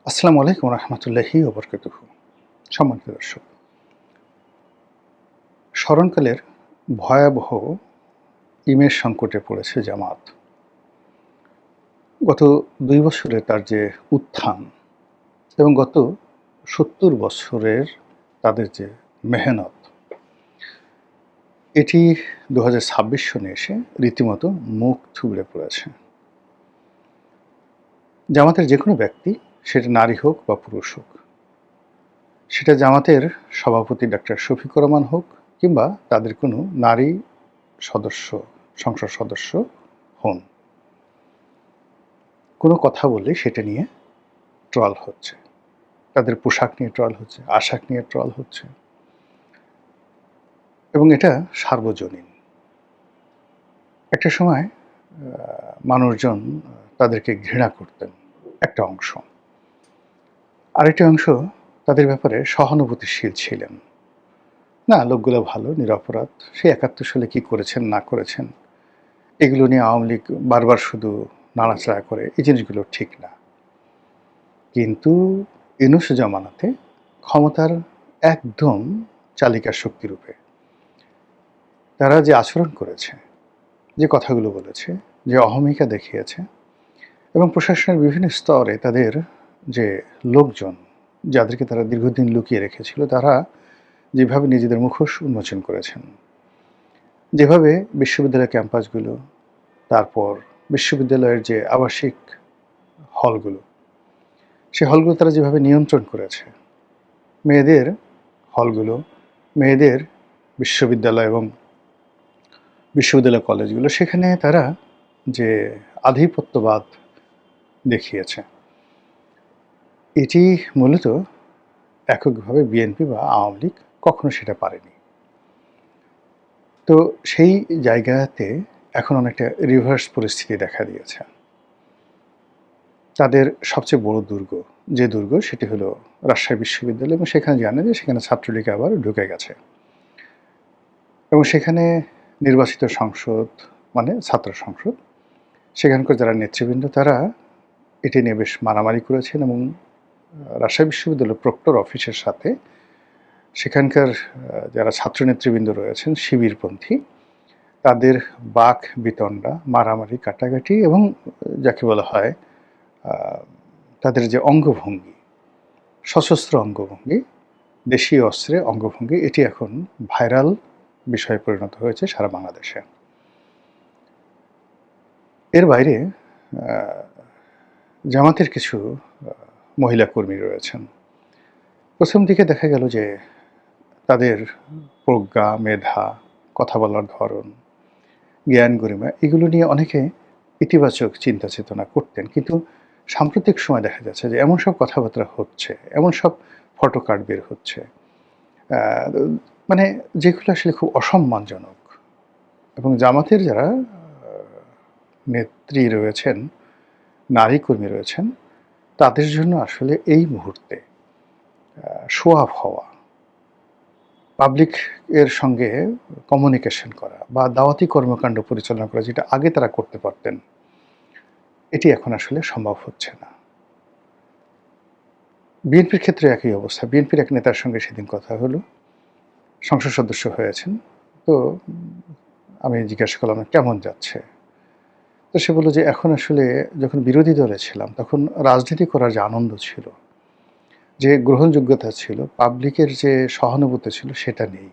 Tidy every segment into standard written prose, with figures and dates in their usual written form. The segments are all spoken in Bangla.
আসসালামু আলাইকুম রহমতুল্লাহি ওবরকাতুহু। সম্মানিত দর্শক, স্মরণকালের ভয়াবহ ইমেজ সংকটে পড়েছে জামাত। গত ২ বছরে তার যে উত্থান এবং গত ৭০ বছরের তাদের যে মেহনত, এটি ২০২৬ সনে এসে রীতিমতো মুখ থুবড়ে পড়েছে। জামাতের যে কোনো ব্যক্তি, সেটা নারী হোক বা পুরুষ হোক, সেটা জামাতের সভাপতি ডাক্তার শফিকুর রহমান হোক কিংবা তাদের কোনো নারী সদস্য, সংসদ সদস্য হন, কোনো কথা বললে সেটা নিয়ে ট্রল হচ্ছে। তাদের পোশাক নিয়ে ট্রল হচ্ছে, আশাক নিয়ে ট্রল হচ্ছে, এবং এটা সার্বজনীন। একটা সময় মানুষজন তাদেরকে ঘৃণা করতেন একটা অংশ, আরেকটা অংশ তাদের ব্যাপারে সহানুভূতিশীল ছিলেন। না, লোকগুলো ভালো, নিরপরাধ, সে ৭১ সালে কী করেছেন না করেছেন এগুলো নিয়ে আওয়ামী লীগ বারবার শুধু নাড়াচাড়া করে, এই জিনিসগুলো ঠিক না। কিন্তু ইউনূস জামানাতে ক্ষমতার একদম চালিকা শক্তিরূপে তারা যে আচরণ করেছে, যে কথাগুলো বলেছে, যে অহমিকা দেখিয়েছে, এবং প্রশাসনের বিভিন্ন স্তরে তাদের যে লোকজন, যাদেরকে তারা দীর্ঘদিন লুকিয়ে রেখেছিল, তারা যেভাবে নিজেদের মুখোশ উন্মোচন করেছেন, যেভাবে বিশ্ববিদ্যালয় ক্যাম্পাসগুলো, তারপর বিশ্ববিদ্যালয়ের যে আবাসিক হলগুলো, সে হলগুলো তারা যেভাবে নিয়ন্ত্রণ করেছে, মেয়েদের হলগুলো, মেয়েদের বিশ্ববিদ্যালয় এবং বিশ্ববিদ্যালয় কলেজগুলো, সেখানে তারা যে আধিপত্যবাদ দেখিয়েছে, এটি মূলত এককভাবে বিএনপি বা আওয়ামী লীগ কখনো সেটা পারেনি। তো সেই জায়গাতে এখন অনেকটা রিভার্স পরিস্থিতি দেখা দিয়েছে। তাদের সবচেয়ে বড় দুর্গ, যে দুর্গ, সেটি হলো রাজশাহী বিশ্ববিদ্যালয়, এবং সেখানে জানে যে সেখানে ছাত্রলীগ আবার ঢুকে গেছে, এবং সেখানে নির্বাচিত সংসদ মানে ছাত্র সংসদ, সেখানকার যারা নেতৃবৃন্দ, তারা এটি নিয়ে বেশ মারামারি করেছেন, এবং রাজশাহী বিশ্ববিদ্যালয় প্রক্টর অফিসের সাথে সেখানকার যারা ছাত্র নেতৃবৃন্দ রয়েছেন শিবিরপন্থী, তাদের বাক বিতণ্ডা, মারামারি, কাটাকাটি, এবং যাকে বলা হয় তাদের যে অঙ্গভঙ্গি, সশস্ত্র অঙ্গভঙ্গি, দেশীয় অস্ত্রে অঙ্গভঙ্গি, এটি এখন ভাইরাল বিষয়ে পরিণত হয়েছে সারা বাংলাদেশে। এর বাইরে জামাতের কিছু মহিলা কর্মী রয়েছেন। প্রথম দিকে দেখা গেল যে তাদের প্রজ্ঞা, মেধা, কথা বলার ধরন, জ্ঞান গরিমা, এগুলো নিয়ে অনেকে ইতিবাচক চিন্তা চেতনা করতেন। কিন্তু সাম্প্রতিক সময় দেখা যাচ্ছে যে এমন সব কথাবার্তা হচ্ছে, এমন সব ফটো কার্ড বের হচ্ছে, মানে যেগুলো আসলে খুব অসম্মানজনক। এবং জামাতের যারা নেত্রী রয়েছেন, নারী কর্মী রয়েছেন, তাদের জন্য আসলে এই মুহূর্তে শো অফ হওয়া, পাবলিক এর সঙ্গে কমিউনিকেশন করা বা দাওয়াতি কর্মকাণ্ড পরিচালনা করা, যেটা আগে তারা করতে পারতেন, এটি এখন আসলে সম্ভব হচ্ছে না। বিএনপির ক্ষেত্রে একই অবস্থা। বিএনপির এক নেতার সঙ্গে সেদিন কথা হলো, সংসদ সদস্য হয়েছেন। তো আমি জিজ্ঞাসা করলাম, কেমন যাচ্ছে? তো সে বলল যে এখন আসলে যখন বিরোধী দলে ছিলাম তখন রাজনীতি করার যে আনন্দ ছিল, যে গ্রহণযোগ্যতা ছিল, পাবলিকের যে সহানুভূতি ছিল, সেটা নেই।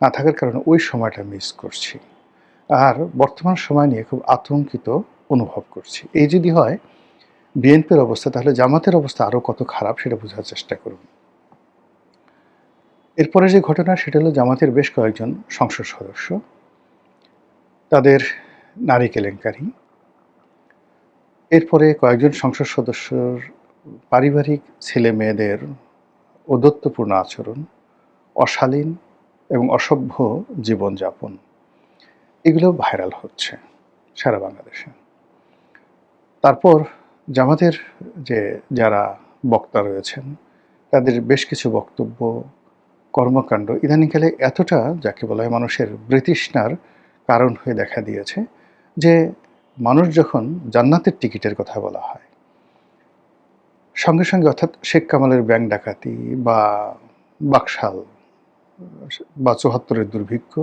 না থাকার কারণে ওই সময়টা মিস করছি। আর বর্তমান সময় নিয়ে খুব আতঙ্কিত অনুভব করছি। এই যদি হয় বিএনপির অবস্থা, তাহলে জামাতের অবস্থা আরও কত খারাপ সেটা বোঝার চেষ্টা করুন। এরপরে যে ঘটনা, সেটা হলো জামাতের বেশ কয়েকজন সংসদ সদস্য, তাদের নারী কেলেঙ্কারি, এরপরে কয়েকজন সংসদ সদস্যর পারিবারিক ছেলে মেয়েদের ঔদ্ধত্যপূর্ণ আচরণ, অশালীন এবং অসভ্য জীবনযাপন, এগুলো ভাইরাল হচ্ছে সারা বাংলাদেশে। তারপর জামাতের যে যারা বক্তা রয়েছেন, তাদের বেশ কিছু বক্তব্য, কর্মকাণ্ড ইদানিংকালে এতটা, যাকে বলা হয়, মানুষের বিতৃষ্ণার কারণ হয়ে দেখা দিয়েছে, যে মানুষ যখন জান্নাতের টিকিটের কথা বলা হয়, সঙ্গে, সঙ্গে অর্থাৎ শেখ কামালের ব্যাংক ডাকাতি বা বাকশাল বা ৭৪ এর দুর্ভিক্ষ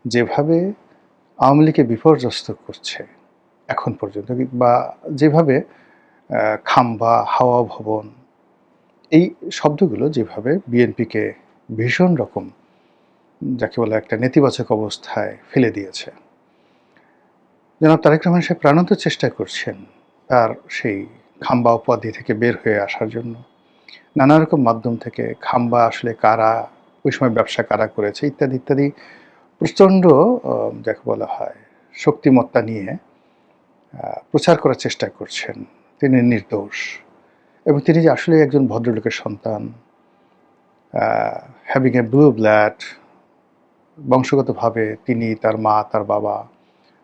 যেভাবে আওয়ামী লীগকে বিপর্যস্ত করছে এখন পর্যন্ত বা যেভাবে খাম্বা, হাওয়া ভবন এই শব্দগুলো যেভাবে বিএনপিকে ভীষণ রকম যাকে বলে একটা নেতিবাচক অবস্থায় ফেলে দিয়েছে। জনাব তারেক রহমান সাহেব প্রাণান্ত চেষ্টা করছেন তার সেই খাম্বা উপাধি থেকে বের হয়ে আসার জন্য। নানা রকম মাধ্যম থেকে খাম্বা আসলে কারা, ওই সময় ব্যবসা কারা করেছে ইত্যাদি, ইত্যাদি প্রচণ্ড যাকে বলা হয় শক্তিমত্তা নিয়ে প্রচার করার চেষ্টা করছেন। তিনি নির্দোষ এবং তিনি যে আসলে একজন ভদ্রলোকের সন্তান, হ্যাভিং এ ব্লু ব্লাড, বংশগতভাবে তিনি, তার মা, তার বাবা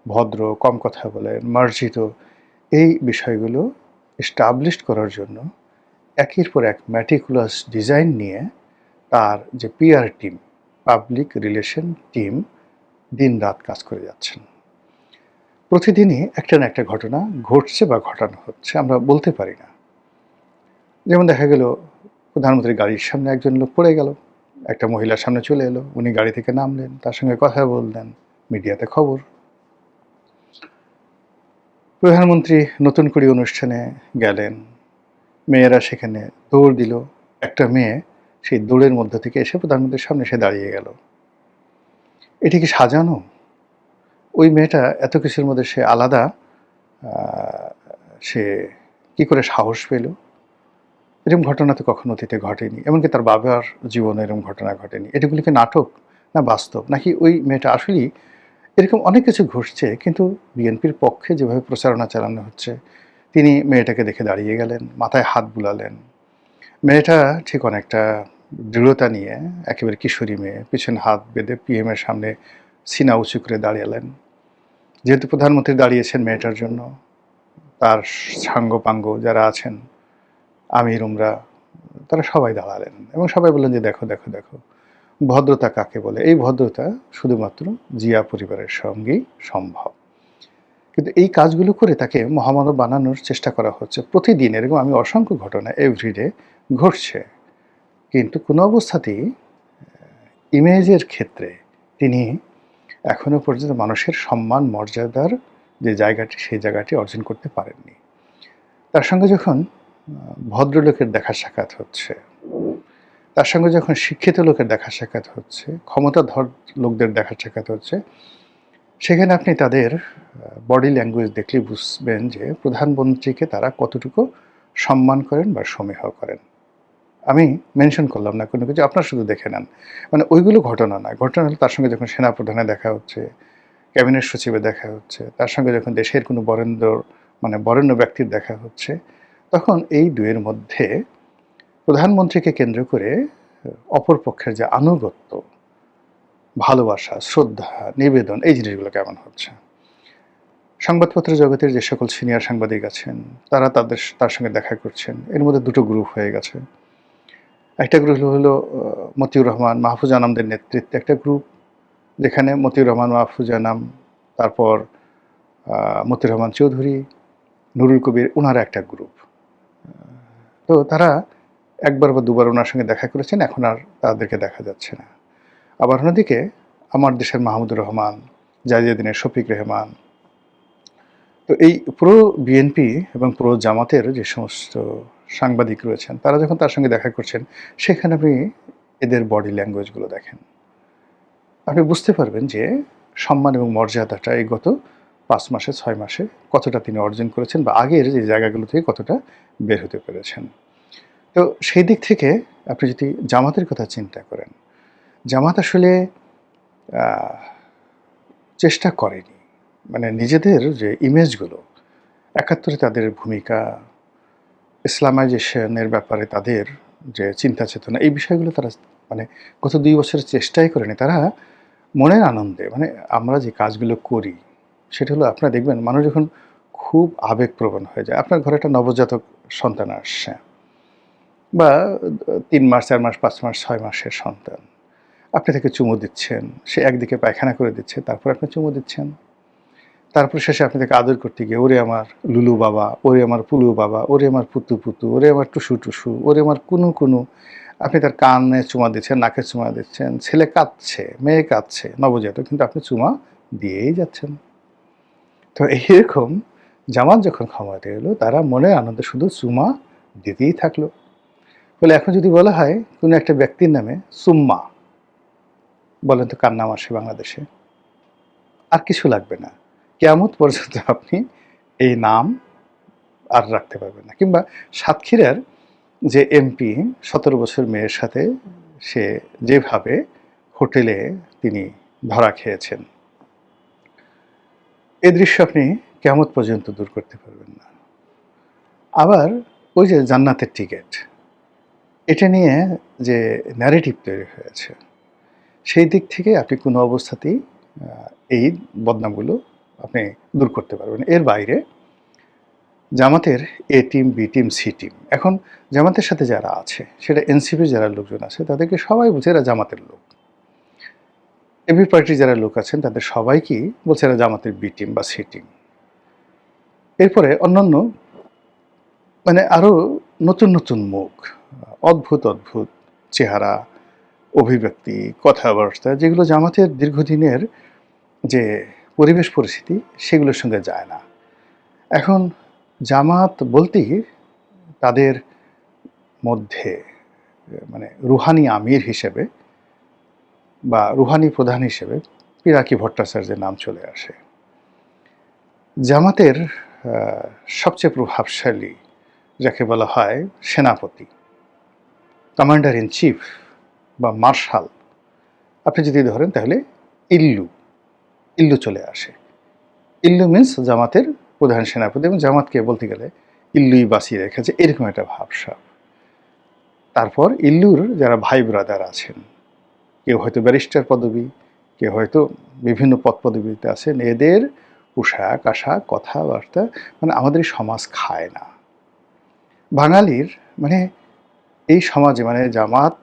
ভদ্র, কম কথা বলেন, মার্জিত, এই বিষয়গুলো এস্টাবলিশড করার জন্য একের পর এক ম্যাটিকুলাস ডিজাইন নিয়ে তার যে PR team, public relation team দিন-রাত কাজ করে যাচ্ছেন। প্রতিদিনই একটা না একটা ঘটনা ঘটছে বা ঘটানো হচ্ছে, আমরা বলতে পারি না। যেমন দেখা গেল প্রধানমন্ত্রীর গাড়ির সামনে একজন লোক পড়ে গেল, একটা মহিলার সামনে চলে এলো, উনি গাড়ি থেকে নামলেন, তার সঙ্গে কথা বললেন, মিডিয়াতে খবর। প্রধানমন্ত্রী নতুন করে অনুষ্ঠানে গেলেন, মেয়েরা সেখানে দৌড় দিল, একটা মেয়ে সেই দৌড়ের মধ্য থেকে এসে প্রধানমন্ত্রীর সামনে এসে দাঁড়িয়ে গেল। এটি কি সাজানো? ওই মেয়েটা এত কিছুর মধ্যে সে আলাদা, সে কি করে সাহস পেল? এরকম ঘটনা তো কখনো অতীতে ঘটেনি, এমনকি তার বাবার জীবনে এরকম ঘটনা ঘটেনি। এটাগুলি কি নাটক না বাস্তব, নাকি ওই মেয়েটা আসলেই? এরকম অনেক কিছু ঘটছে, কিন্তু বিএনপির পক্ষে যেভাবে প্রচারণা চালানো হচ্ছে, তিনি মেয়েটাকে দেখে দাঁড়িয়ে গেলেন, মাথায় হাত বুলালেন। মেয়েটা ঠিক অনেকটা দৃঢ়তা নিয়ে, একেবারে কিশোরী মেয়ে, পিছনে হাত বেঁধে পিএমের সামনে সিনা উঁচু করে দাঁড়ালেন। যেহেতু প্রধানমন্ত্রী দাঁড়িয়েছেন মেয়েটার জন্য, তার সাঙ্গপাঙ্গ যারা আছেন, আমির উমরা, তারা সবাই দাঁড়ালেন এবং সবাই বললেন যে দেখো দেখো দেখো ভদ্রতা কাকে বলে। এই ভদ্রতা শুধুমাত্র জিয়া পরিবারের সঙ্গেই সম্ভব। কিন্তু এই কাজগুলো করে তাকে মহামানব বানানোর চেষ্টা করা হচ্ছে প্রতিদিন। এরকম আমি অসংখ্য ঘটনা এভরিডে ঘটছে, কিন্তু কোনো অবস্থাতেই ইমেজের ক্ষেত্রে তিনি এখনো পর্যন্ত মানুষের সম্মান মর্যাদার যে জায়গাটি, সেই জায়গাটি অর্জন করতে পারেননি। তার সঙ্গে যখন ভদ্রলোকের দেখা সাক্ষাৎ হচ্ছে, তার সঙ্গে যখন শিক্ষিত লোকের দেখা সাক্ষাৎ হচ্ছে, ক্ষমতাধর লোকদের দেখা সাক্ষাৎ হচ্ছে, সেখানে আপনি তাদের বডি ল্যাঙ্গুয়েজ দেখলেই বুঝবেন যে প্রধানমন্ত্রীকে তারা কতটুকু সম্মান করেন বা সমীহ করেন। আমি মেনশন করলাম না কোনো কিছু, আপনারা শুধু দেখে নেন। মানে ওইগুলো ঘটনা না, ঘটনা হলো তার সঙ্গে যখন সেনাপ্রধানের দেখা হচ্ছে, ক্যাবিনেট সচিবের দেখা হচ্ছে, তার সঙ্গে যখন দেশের কোনো বরেণ্য ব্যক্তির দেখা হচ্ছে, তখন এই দুয়ের মধ্যে প্রধানমন্ত্রীকে কেন্দ্র করে অপর পক্ষের যে আনুগত্য, ভালোবাসা, শ্রদ্ধা, নিবেদন, এই জিনিসগুলো কেমন হচ্ছে। সংবাদপত্র জগতের যে সকল সিনিয়র সাংবাদিক আছেন, তারা তার সঙ্গে দেখা করছেন। এর মধ্যে দুটো গ্রুপ হয়ে গেছে। একটা গ্রুপ হলো মতিউর রহমান, মাহফুজ আনামদের নেতৃত্বে একটা গ্রুপ, যেখানে মতিউর রহমান, মাহফুজ আনাম, তারপর মতিউর রহমান চৌধুরী, নুরুল কবির, ওনারা একটা গ্রুপ। তো তারা একবার বা দুবার ওনার সঙ্গে দেখা করেছেন, এখন আর তাদেরকে দেখা যাচ্ছে না। আবার অন্যদিকে আমার দেশের মাহমুদুর রহমান, জাজিউদ্দিনের শফিক রেহমান, তো এই পুরো বিএনপি এবং পুরো জামাতের যে সমস্ত সাংবাদিক রয়েছেন, তারা যখন তার সঙ্গে দেখা করছেন, সেখানে আপনি এদের বডি ল্যাঙ্গুয়েজগুলো দেখেন, আপনি বুঝতে পারবেন যে সম্মান এবং মর্যাদাটা এই গত 5 মাসে 6 মাসে কতটা তিনি অর্জন করেছেন বা আগের যে জায়গাগুলো থেকে কতটা বের হতে পেরেছেন। তো সেই দিক থেকে আপনি যদি জামাতের কথা চিন্তা করেন, জামাত আসলে চেষ্টা করেনি, মানে নিজেদের যে ইমেজগুলো, ৭১-এ তাদের ভূমিকা, ইসলামাইজেশনের ব্যাপারে তাদের যে চিন্তা চেতনা, এই বিষয়গুলো তারা মানে গত 2 বছরের চেষ্টাই করেনি। তারা মনের আনন্দে, মানে আমরা যে কাজগুলো করি, সেটা হলো আপনারা দেখবেন মানুষ যখন খুব আবেগপ্রবণ হয়ে যায়, আপনার ঘরে একটা নবজাতক সন্তান আসছে বা 3 মাস, 4 মাস, 5 মাস, 6 মাসের সন্তান, আপনি তাকে চুমু দিচ্ছেন, সে একদিকে পায়খানা করে দিচ্ছে, তারপর আপনি চুমু দিচ্ছেন। তারপর শেষে আপনি তাকে আদর করতে গিয়ে ওরে আমার লুলু বাবা, ওরে আমার পুলু বাবা, ওরে আমার পুতু পুতু, ওরে আমার টুসু টুসু, ওরে আমার কুনু কুনু। আপনি তার কানে চুমা দিচ্ছেন, নাকে চুমা দিচ্ছেন। ছেলে কাঁদছে, মেয়ে কাঁদছে, নবজাতক, কিন্তু আপনি চুমা দিয়েই যাচ্ছেন। তো এইরকম জামাত যখন ক্ষমতায় এলো তারা মনের আনন্দে শুধু চুমা দিতেই থাকলো। বলে এখন যদি বলা হয় কোনো একটা ব্যক্তির নামে সুম্মা, বলেন তো কার নাম আসে বাংলাদেশে? আর কিছু লাগবে না। কিয়ামত পর্যন্ত আপনি এই নাম আর রাখতে পারবেন না। কিংবা সাতক্ষীরার যে এমপি ১৭ বছর মেয়ের সাথে সে যেভাবে হোটেলে তিনি ধরা খেয়েছেন, এ দৃশ্য আপনি কিয়ামত পর্যন্ত দূর করতে পারবেন না। আবার ওই যে জান্নাতের টিকেট, এটা নিয়ে যে ন্যারেটিভ তৈরি হয়েছে, সেই দিক থেকে আপনি কোনো অবস্থাতেই এই বদনামগুলো আপনি দূর করতে পারবেন না। এর বাইরে জামাতের A team, B team, C team. এখন জামাতের সাথে যারা আছে, সেটা এনসিপির যারা লোকজন আছে তাদেরকে সবাই বলছে এরা জামাতের লোক। এবি পার্টির যারা লোক আছেন তাদের সবাইকেই বলছে এরা জামাতের বি টিম বা সি টিম। এরপরে অন্যান্য মানে আরও নতুন নতুন মুখ, অদ্ভুত অদ্ভুত চেহারা, অভিব্যক্তি, কথাবার্তা, যেগুলো জামাতের দীর্ঘদিনের যে পরিবেশ পরিস্থিতি সেগুলোর সঙ্গে যায় না। এখন জামাত বলতেই তাদের মধ্যে মানে রুহানি আমির হিসেবে বা রুহানি প্রধান হিসেবে পিনাকি ভট্টাচার্যের নাম চলে আসে। জামাতের সবচেয়ে প্রভাবশালী যাকে বলা হয় সেনাপতি, কমান্ডার ইন চিফ বা মার্শাল, আপনি যদি ধরেন তাহলে ইল্লু ইল্লু চলে আসে। ইল্লু মিন্স জামাতের প্রধান সেনাপতি, এবং জামাতকে বলতে গেলে ইল্লুই বাঁচিয়ে রেখেছে, এরকম একটা ভাবসাব। তারপর ইল্লুর যারা ভাই ব্রাদার আছেন, কেউ হয়তো ব্যারিস্টার পদবী, কেউ হয়তো বিভিন্ন পদ পদবীতে আছেন, এদের পোশাক আশাক কথাবার্তা মানে আমাদের এই সমাজ খায় না। বাঙালির মানে এই সমাজে মানে জামাত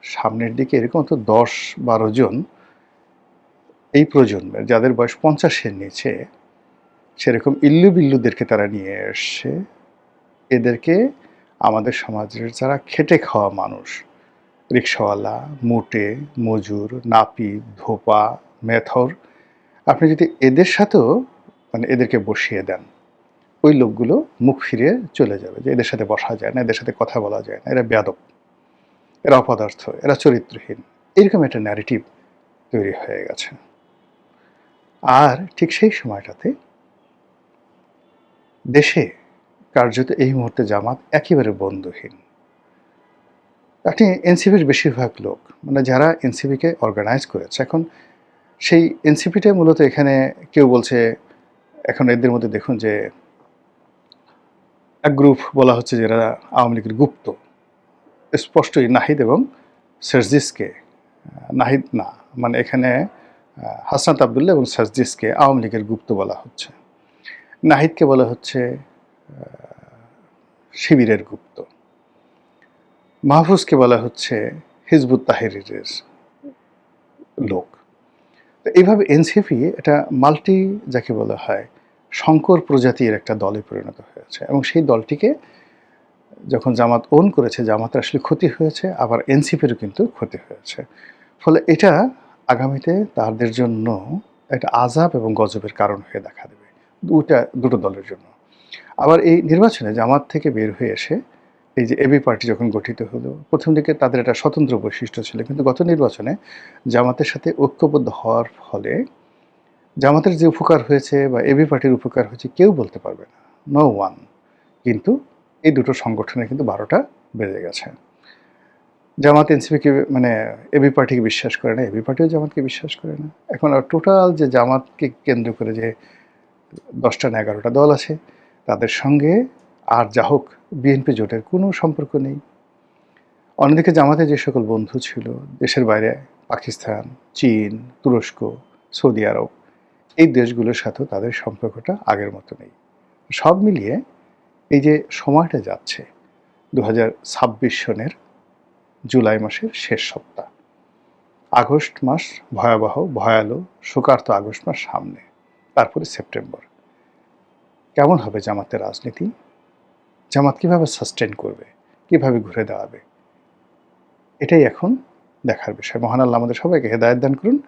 সামনের দিকে এরকম তো ১০-১২ জন এই প্রজন্মের যাদের বয়স ৫০-এর নিচে, সেরকম ইল্লু বিল্লুদেরকে তারা নিয়ে এসছে। এদেরকে আমাদের সমাজের যারা খেটে খাওয়া মানুষ, রিকশাওয়ালা, মুটে, মজুর, নাপিত, ধোপা, মেথর, আপনি যদি এদের সাথেও মানে এদেরকে বসিয়ে দেন, ওই লোকগুলো মুখ ফিরিয়ে চলে যাবে যে এদের সাথে বসা যায় না, এদের সাথে কথা বলা যায় না, এরা বেয়াদব, এরা অপদার্থ, এরা চরিত্রহীন। এরকম একটা ন্যারেটিভ তৈরি হয়ে গেছে। আর ঠিক সেই সময়টাতে দেশে কার্যত এই মুহূর্তে জামাত একেবারে বন্ধুহীন। আপনি এনসিপির বেশিরভাগ লোক মানে যারা এনসিপিকে অর্গানাইজ করেছে, এখন সেই এনসিপিটা মূলত এখানে কেউ বলছে, এখন এদের মধ্যে দেখুন যে এক গ্রুপ বলা হচ্ছে যে এরা আওয়ামী লীগের গুপ্ত, স্পষ্টই নাহিদ এবং সার্জিসকে, নাহিদ না মানে এখানে হাসনাত আবদুল্লাহ এবং সার্জিসকে আওয়ামী লীগের গুপ্ত বলা হচ্ছে, নাহিদকে বলা হচ্ছে শিবিরের গুপ্ত, মাহফুজকে বলা হচ্ছে হিজবুত তাহরিরের লোক। তো এইভাবে এনসিপি এটা মাল্টি যাকে বলা হয় শঙ্কর প্রজাতির একটা দলে পরিণত হয়েছে, এবং সেই দলটিকে যখন জামাত ওন করেছে, জামাতের আসলে ক্ষতি হয়েছে, আবার এনসিপিরও কিন্তু ক্ষতি হয়েছে। ফলে এটা আগামীতে তাদের জন্য একটা আযাব এবং গজবের কারণ হয়ে দেখা দেবে দুটো দলের জন্য। আবার এই নির্বাচনে জামাত থেকে বের হয়ে এসে এই যে এবি পার্টি যখন গঠিত হলো, প্রথম দিকে তাদের একটা স্বতন্ত্র বৈশিষ্ট্য ছিল, কিন্তু গত নির্বাচনে জামাতের সাথে ঐক্যবদ্ধ হওয়ার ফলে জামাতের যে উপকার হয়েছে বা এবি পার্টির উপকার হয়েছে কেউ বলতে পারবে না, নো ওয়ান। কিন্তু এই দুটো সংগঠনে কিন্তু ১২টা বেজে গেছে। জামাত এনসিপিকে মানে এবি পার্টিকে বিশ্বাস করে না, এবি পার্টিও জামাতকে বিশ্বাস করে না। এখন আর টোটাল যে জামাতকে কেন্দ্র করে যে ১০টা না ১১টা দল আছে, তাদের সঙ্গে আর যা হোক বিএনপি জোটের কোনো সম্পর্ক নেই। অন্যদিকে জামাতে যে সকল বন্ধু ছিল দেশের বাইরে, পাকিস্তান, চীন, তুরস্ক, সৌদি আরব, এই দেশগুলোর সাথেও তাদের সম্পর্কটা আগের মতো নেই। সব মিলিয়ে এই যে সময়টা যাচ্ছে ২০২৬ সনের জুলাই মাসের শেষ সপ্তাহ, আগস্ট মাস ভয়াবহ, ভয়ালো, শোকার্ত আগস্ট মাস সামনে। তারপরে সেপ্টেম্বর। কেমন হবে জামাতের রাজনীতি? জামাত কিভাবে সাস্টেইন করবে? কিভাবে ঘুরে দাঁড়াবে? এটাই এখন দেখার বিষয়। মহান আল্লাহ আমাদের সবাইকে হেদায়েত দান করুন।